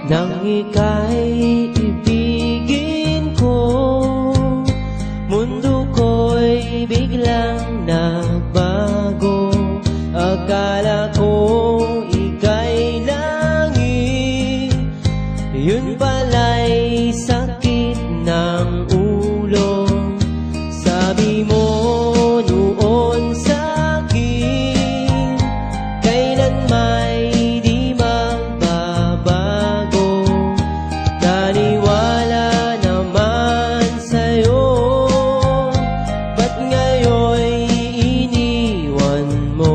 nang ika'y ibigin ko. Mundo ko'y biglang nagbago. Akala ko ika'y langit, yun pala'y sakit ng ulo. Sabi mo noon sa'kin, kailan may di magbabago. Naniwala naman sa'yo, ba't ngayon'y iniwan mo?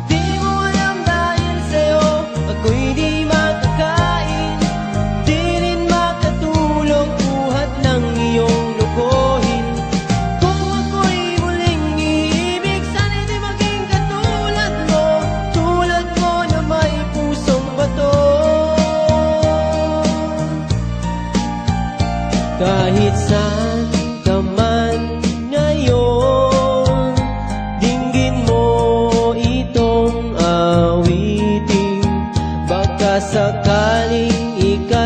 Di mo alam dahil sa'yo ako'y di makakain, di rin makatulog buhat ng iyong lokohin. Kung ako'y muling iibig, sana'y di maging katulad mo, tulad mo na may pusong bato. Kahit saan ka man ngayon, dinggin mo itong awitin. Baka sakaling ikaw